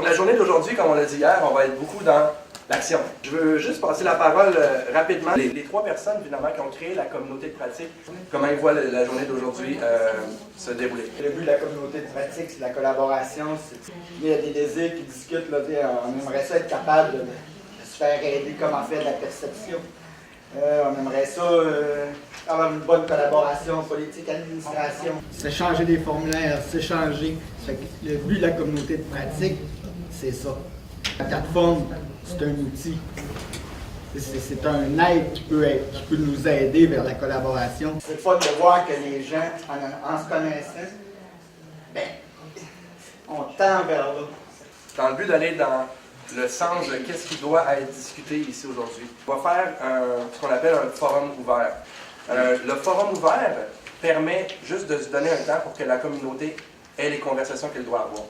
La journée d'aujourd'hui, comme on l'a dit hier, on va être beaucoup dans l'action. Je veux juste passer la parole rapidement. Les trois personnes, finalement, qui ont créé la communauté de pratique, comment ils voient la journée d'aujourd'hui se dérouler. Le but de la communauté de pratique, c'est la collaboration. Il y a des désirs qui discutent. Là, on aimerait ça être capable de se faire aider, comment faire de la perception. On aimerait ça avoir une bonne collaboration politique-administration. S'échanger des formulaires, s'échanger. Le but de la communauté de pratique, c'est ça. La plateforme, c'est un outil. C'est un aide qui peut nous aider vers la collaboration. C'est fun de voir que les gens, en se connaissant, ben, on tend vers là. Dans le but d'aller dans le sens de qu'est-ce qui doit être discuté ici aujourd'hui, on va faire ce qu'on appelle un forum ouvert. Le forum ouvert permet juste de se donner un temps pour que la communauté ait les conversations qu'elle doit avoir.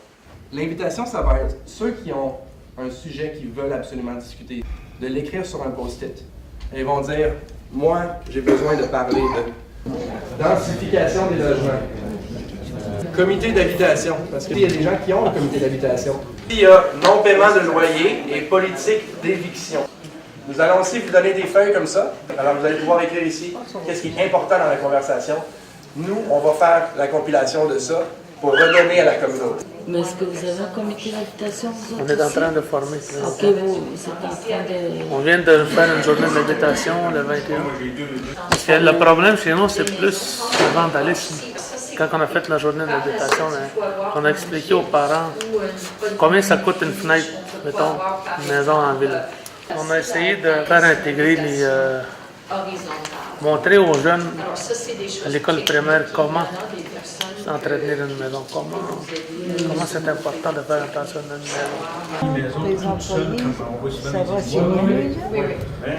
L'invitation, ça va être ceux qui ont un sujet qu'ils veulent absolument discuter, de l'écrire sur un post-it. Et ils vont dire, moi, j'ai besoin de parler de densification des logements. Comité d'habitation, parce qu'il y a des gens qui ont un comité d'habitation. Il y a non-paiement de loyer et politique d'éviction. Nous allons aussi vous donner des feuilles comme ça. Alors vous allez pouvoir écrire ici qu'est-ce qui est important dans la conversation. Nous, on va faire la compilation de ça pour redonner à la communauté. Mais est-ce que vous avez un comité d'habitation? On est en train de former. Ok, vous êtes en train de... On vient de faire une journée d'habitation le 21. Parce que le problème chez nous, c'est plus le vandalisme. Quand on a fait la journée d'habitation, on a expliqué aux parents combien ça coûte une fenêtre, mettons, une maison en ville. On a essayé de faire intégrer montrer aux jeunes à l'école primaire comment entretenir une maison, comment c'est important de faire attention à une maison. Les employés, ça va, c'est mieux,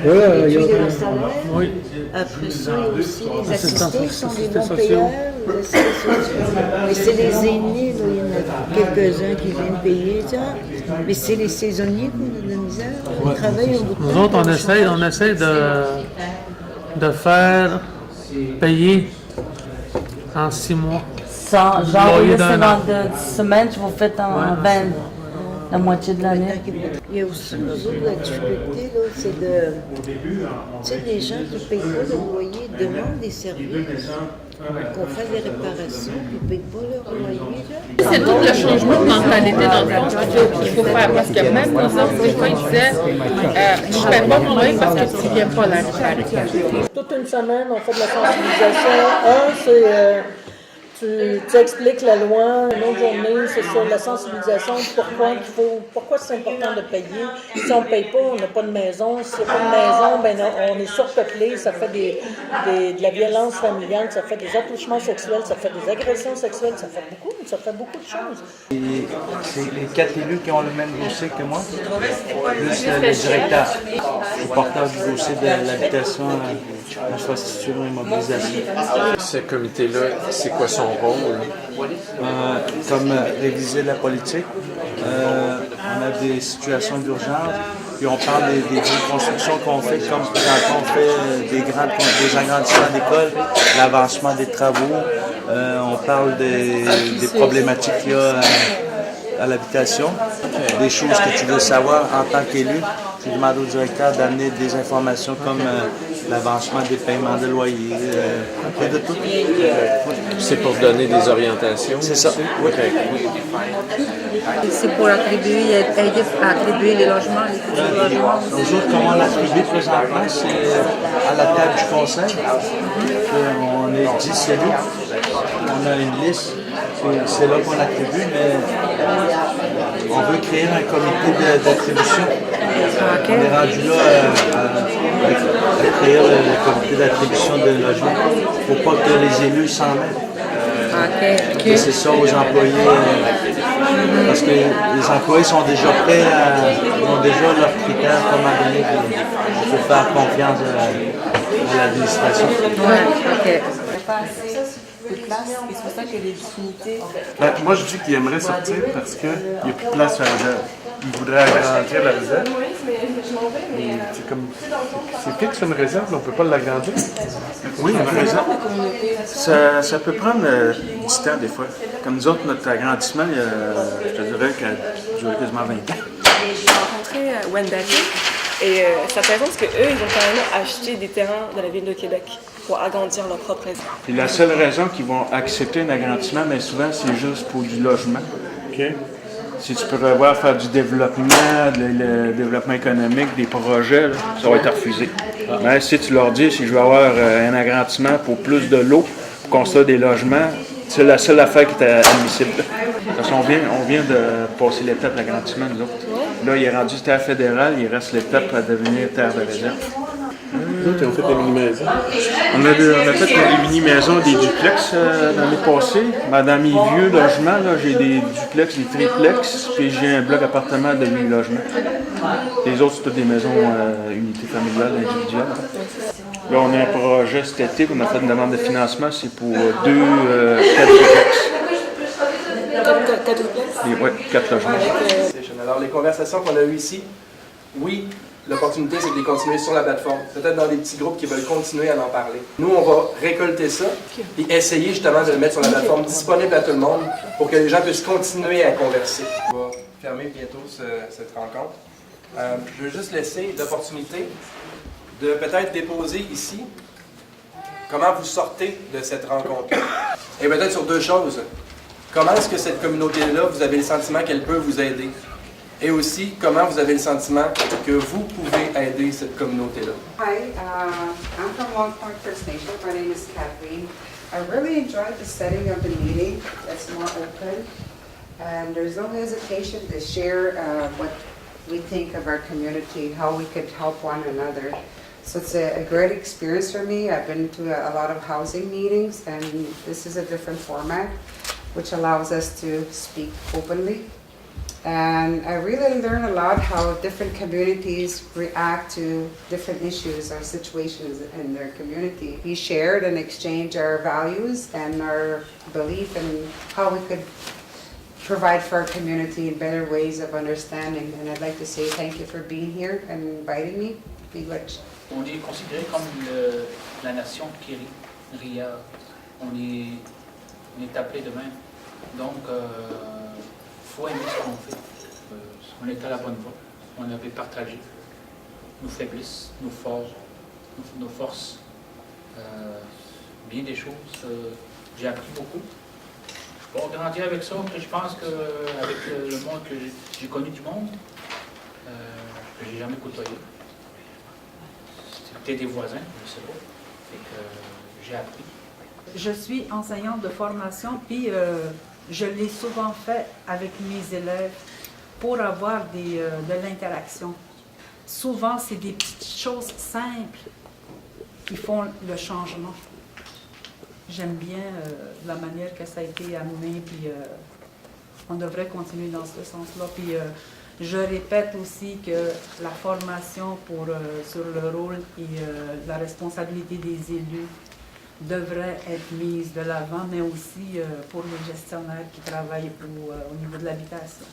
il y a leur salaire. Oui. Après ça, il y a aussi les assistés qui sont des bons payeurs. Mais c'est les aînés, là, il y en a quelques-uns qui viennent payer, ça. Mais c'est les saisonniers qui ont de la misère. Ils travaillent au bout de temps. Nous autres, on essaie de faire payer en 6 mois. Genre, au lieu de faire dans 10 semaines, vous faites en 20, la moitié de l'année. Il y a aussi, nous autres, la difficulté, là, c'est de... Tu sais, les gens qui ne payent pas le loyer demandent des services. Qu'on fait des réparations, puis ils ne payent pas leur loyer. C'est tout le changement de mentalité dans le fond qu'il faut faire. Parce que même nous autres, des fois, ils disaient je ne paie pas mon loyer parce que tu ne viens pas la réparer. Toute une semaine, on fait de la sensibilisation. C'est tu expliques la loi. Une autre journée, c'est sur la sensibilisation. Pourquoi c'est important de payer. Si on ne paye pas, on n'a pas de maison. Si on n'a pas de maison, ben on est surpeuplé. Ça fait de la violence familiale, ça fait des attouchements sexuels, ça fait des agressions sexuelles, ça fait beaucoup de choses. C'est les 4 élus qui ont le même dossier que moi, plus le directeur, le porteur du dossier de l'habitation, infrastructure et mobilisation. Ce comité-là, c'est quoi son rôle? Comme réviser la politique, on a des situations d'urgence, puis on parle des constructions qu'on fait, comme quand on fait des agrandissements d'écoles, l'avancement des travaux, on parle des problématiques qu'il y a à l'habitation, des choses que tu veux savoir en tant qu'élu. Je demande au directeur d'amener des informations comme l'avancement des paiements de loyer, un peu de tout. C'est pour donner des orientations? C'est ça, oui. C'est pour aider à attribuer les logements, les futurs logements. Nous autres, comment on l'attribue présentement, c'est à la table du conseil. On est 10 élus, on a une liste, c'est là qu'on l'attribue, mais on veut créer un comité d'attribution. On est rendu là à créer le comité d'attribution de logement. Il ne faut pas que les élus s'en mêlent. Et c'est ça aux employés. Parce que les employés sont déjà prêts, ils ont déjà leurs critères comment donner. Il faut faire confiance à l'administration. C'est pour ça que les difficultés... Moi, je dis qu'il aimerait sortir parce qu'il n'y a plus de place à la réserve. Il voudrait agrandir la réserve. C'est fixe une réserve, on ne peut pas l'agrandir. Oui, une réserve. Ça peut prendre du temps des fois. Comme nous autres, notre agrandissement, je te dirais que duré quasiment 20 ans. J'ai rencontré Wendake et c'est intéressant parce qu'eux, ils ont quand même acheté des terrains de la ville de Québec pour agrandir leur propre réseau. Et la seule raison qu'ils vont accepter un agrandissement, mais souvent, c'est juste pour du logement. Si tu peux revoir faire du développement, le développement économique, des projets, là, ça va être refusé. Mais si tu leur dis, si je veux avoir un agrandissement pour plus de l'eau, pour construire des logements, c'est la seule affaire qui est admissible. Parce qu'on vient de passer l'étape de l'agrandissement, nous autres. Là, il est rendu terre fédérale, il reste l'étape à devenir terre de réserve. Nous, tu as fait des mini-maisons. On a fait des mini-maisons, des duplex l'année passée. Dans mes vieux logements, j'ai des duplex, des triplex, puis j'ai un bloc appartement de 8 logements. Les autres, c'est toutes des maisons unités familiales, individuelles. Là, on a un projet cet été, on a fait une demande de financement, c'est pour 4 duplex. 4 duplex? Oui, 4 logements. Alors, les conversations qu'on a eues ici, oui, l'opportunité, c'est de les continuer sur la plateforme. Peut-être dans des petits groupes qui veulent continuer à en parler. Nous, on va récolter ça et essayer justement de le mettre sur la plateforme disponible à tout le monde pour que les gens puissent continuer à converser. On va fermer bientôt cette rencontre. Je veux juste laisser l'opportunité de peut-être déposer ici comment vous sortez de cette rencontre. Et peut-être sur deux choses. Comment est-ce que cette communauté-là, vous avez le sentiment qu'elle peut vous aider? Et aussi, comment vous avez le sentiment que vous pouvez aider cette communauté-là? Hi, I'm from Long Point First Nation. My name is Kathleen. I really enjoyed the setting of the meeting. It's more open, and there's no hesitation to share what we think of our community, how we could help one another. So it's a great experience for me. I've been to a lot of housing meetings, and this is a different format, which allows us to speak openly. And I really learned a lot how different communities react to different issues or situations in their community. We shared and exchanged our values and our belief in how we could provide for our community in better ways of understanding. And I'd like to say thank you for being here and inviting me. Bewitched. On est considéré comme la nation Ria. On est appelé de même. Donc, faut aimer ce qu'on fait. On est à la bonne voie. On avait partagé nos faiblesses, nos forces, bien des choses. J'ai appris beaucoup. Bon, grandir avec ça, je pense qu'avec le monde que j'ai connu du monde, que j'ai jamais côtoyé, c'était des voisins, je sais pas. Fait que j'ai appris. Je suis enseignante de formation, puis je l'ai souvent fait avec mes élèves pour avoir de l'interaction. Souvent, c'est des petites choses simples qui font le changement. J'aime bien la manière que ça a été amené, puis on devrait continuer dans ce sens-là. Puis je répète aussi que la formation sur le rôle et la responsabilité des élus devrait être mise de l'avant, mais aussi pour les gestionnaires qui travaillent au niveau de l'habitation,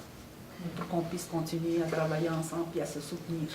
pour qu'on puisse continuer à travailler ensemble et à se soutenir.